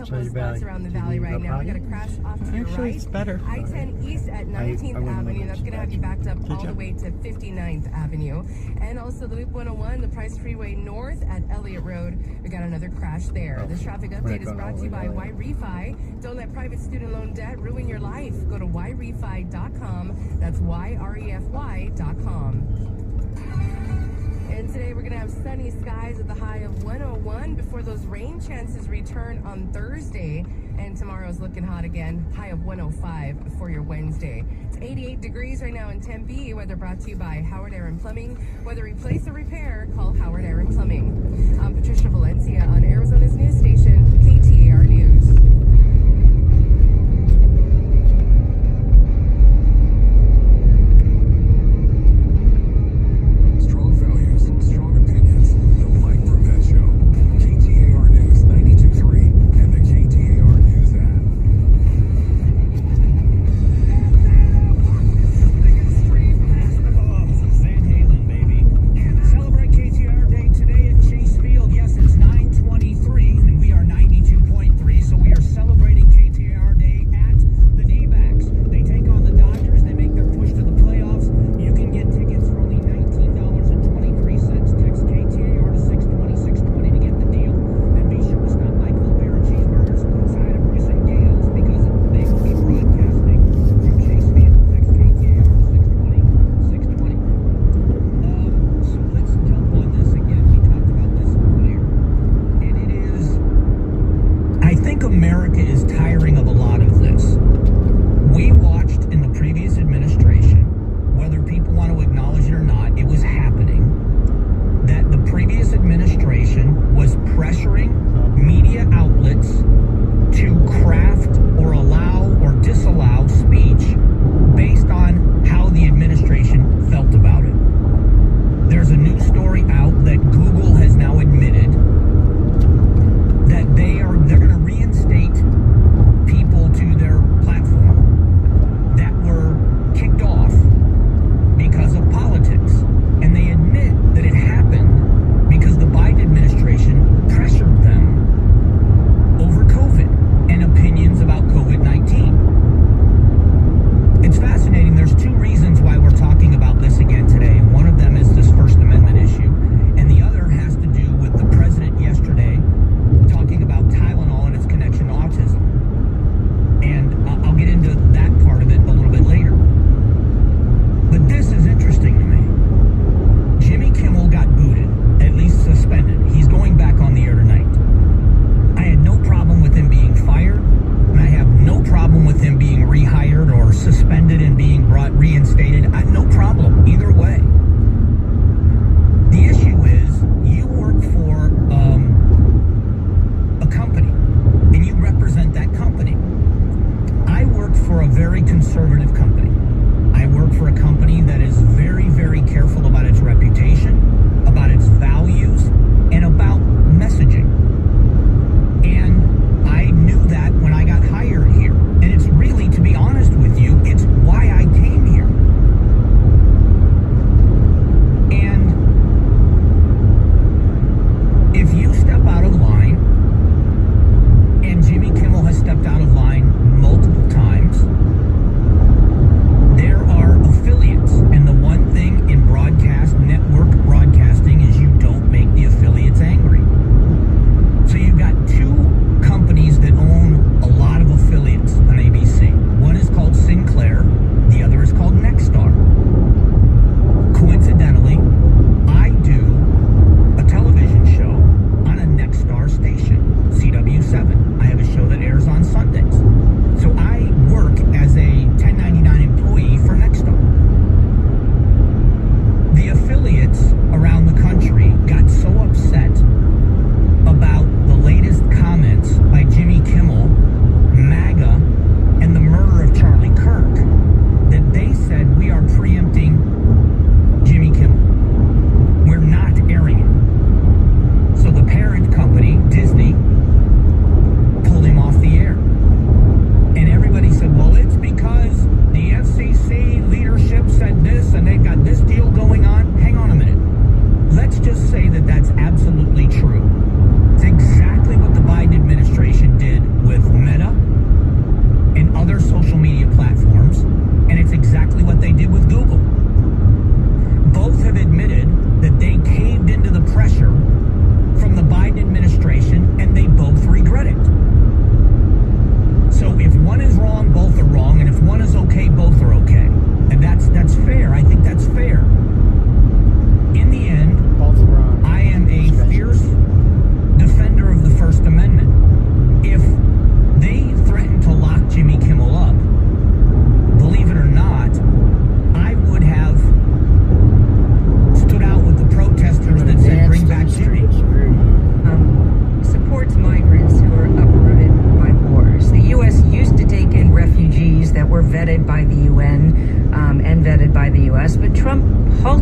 couple of spots around the valley right now. We got a crash off to your right. It's better. I-10 East at 19th Avenue. That's going to have you backed up all the way to 59th Avenue. And also the Loop 101, the Price Freeway North at Elliott Road. We got another crash there. This traffic update is brought to you by YRefi. Don't let private student loan debt ruin your life. Go to YRefi.com. That's YREFY.com. And today we're going to have sunny skies at the high of 101 before those rain chances return on Thursday. And tomorrow's looking hot again, high of 105 for your Wednesday. It's 88 degrees right now in Tempe. Weather brought to you by Howard Aaron Plumbing. Whether replace or repair, call Howard Aaron Plumbing. I'm Patricia Valencia on Arizona's news station, KTAR News. America is tiring of a lot of this. We watched in the previous administration, whether people want to acknowledge it or not, it was happening, that the previous administration was pressuring media outlets to craft or allow or disallow speech based on how the administration felt about it. There's a new story out that Google has now admitted that they're going to reinstate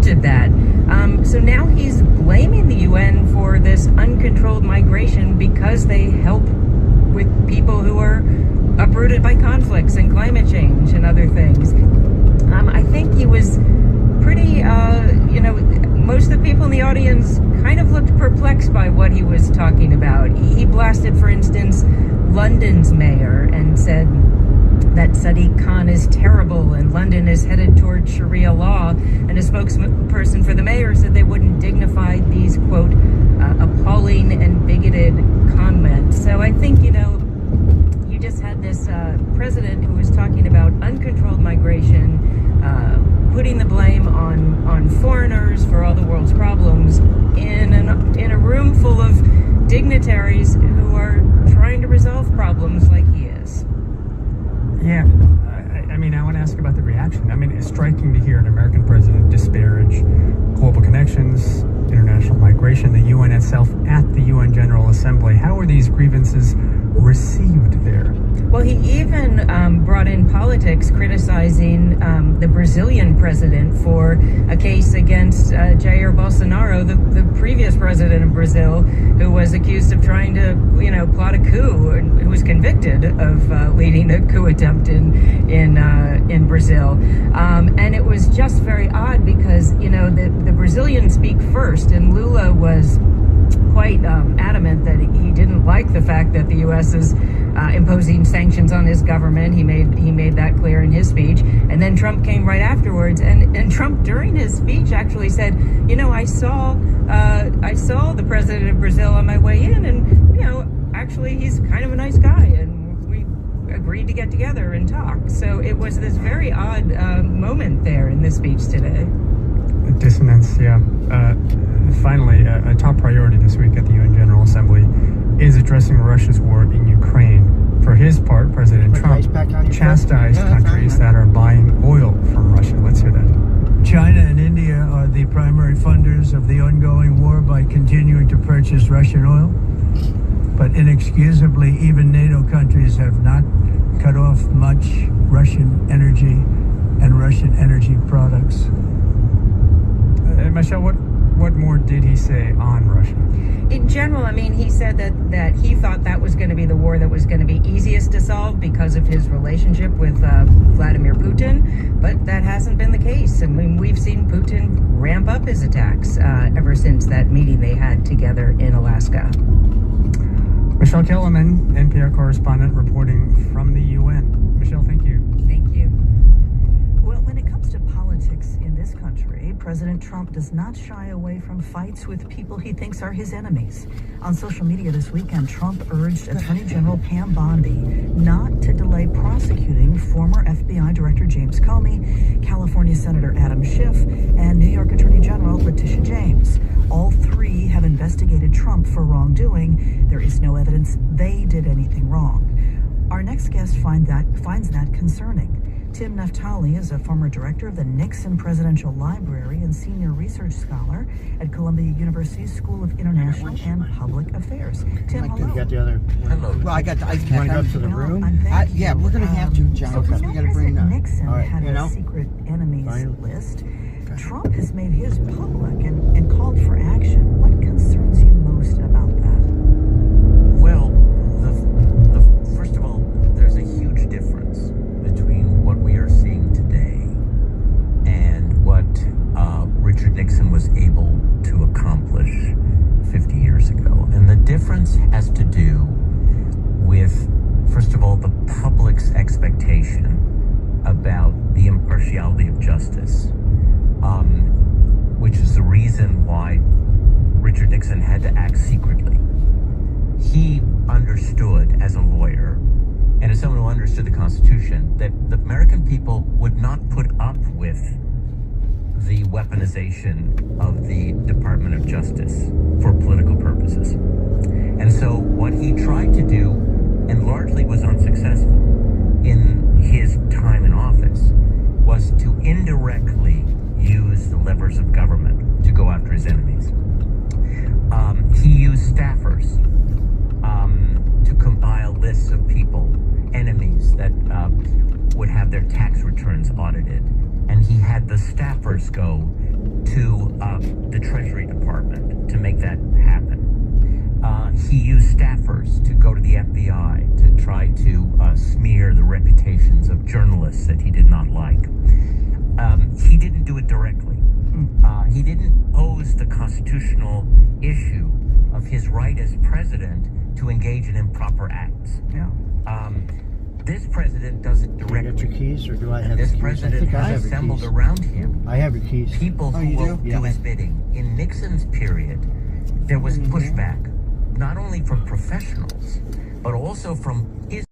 accepted that. So now he's blaming the UN for this uncontrolled migration because they help with people who are uprooted by conflicts and climate change and other things. I think he was pretty, most of the people in the audience kind of looked perplexed by what he was talking about. He blasted, for instance, London's mayor and said that Sadiq Khan is terrible and London is headed toward Sharia law. And a spokesperson for the mayor said they wouldn't dignify these, quote, appalling and bigoted comments. So I think, you just had this president who was talking about uncontrolled migration, putting the blame on foreigners for all the world's problems in a room full of dignitaries who are trying to resolve problems like he is. Yeah, I want to ask about the reaction. It's striking to hear an American president disparage global connections, international migration, the UN itself at the UN General Assembly. How are these grievances received there? Well, he even brought in politics, criticizing the Brazilian president for a case against Jair Bolsonaro, the previous president of Brazil, who was accused of trying to, plot a coup, and who was convicted of leading a coup attempt in Brazil. And it was just very odd because, the Brazilians speak first, and Lula was quite adamant that he didn't like the fact that the U.S. is imposing sanctions on his government. He made that clear in his speech. And then Trump came right afterwards. And Trump, during his speech, actually said, I saw the president of Brazil on my way in, and actually he's kind of a nice guy, and we agreed to get together and talk. So it was this very odd moment there in this speech today. Dissonance, yeah. Finally, a top priority this week at the UN General Assembly is addressing Russia's war in Ukraine. For his part, President Trump chastised countries that are buying oil from Russia. Let's hear that. China and India are the primary funders of the ongoing war by continuing to purchase Russian oil. But inexcusably, even NATO countries have not cut off much Russian energy and Russian energy products. Michelle, what more did he say on Russia? In general, he said that he thought that was going to be the war that was going to be easiest to solve because of his relationship with Vladimir Putin, but that hasn't been the case. We've seen Putin ramp up his attacks ever since that meeting they had together in Alaska. Michelle Kellerman, NPR correspondent, reporting from the UN. Michelle, thank you. Thank you. Well, when it comes to politics in this country, President Trump does not shy away from fights with people he thinks are his enemies. On social media this weekend, Trump urged Attorney General Pam Bondi not to delay prosecuting former FBI Director James Comey, California Senator Adam Schiff, and New York Attorney General Letitia James. All three have investigated Trump for wrongdoing. There is no evidence they did anything wrong. Our next guest finds that concerning. Tim Naftali is a former director of the Nixon Presidential Library and senior research scholar at Columbia University's School of International and Public Affairs. Tim, hello. You got the other. Hello. Well, I got the ice cap. You want to go to the room? Yeah, we're going to have to, John. So We got to bring that. Nixon had you know? a secret enemies Fine. list. Trump has made his public and called for action. What concerns you most about that? Well, first of all, there's a huge difference between what we are seeing today and what Richard Nixon was able to accomplish 50 years ago. And the difference has to do with, first of all, the public's expectation about the impartiality of justice, which is the reason why Richard Nixon had to act secretly. He understood as a lawyer and as someone who understood the Constitution that the American people would not put up with the weaponization of the Department of Justice for political purposes. And so what he tried to do, and largely was unsuccessful in his time in office, was to indirectly use the levers of government to go after his enemies. He used staffers to compile lists of people, enemies that would have their tax returns audited. And he had the staffers go to the Treasury Department to make that happen. He used staffers to go to the FBI to try to smear the reputations of journalists that he did not like. He didn't do it directly. He didn't pose the constitutional issue of his right as president to engage in improper acts. Yeah. This president does it Do you directly. get your keys, or do I have This the keys? I president think I has have your assembled keys. around him I have your keys. people Oh, who you will do? do his bidding. In Nixon's period, there was pushback, not only from professionals, but also from his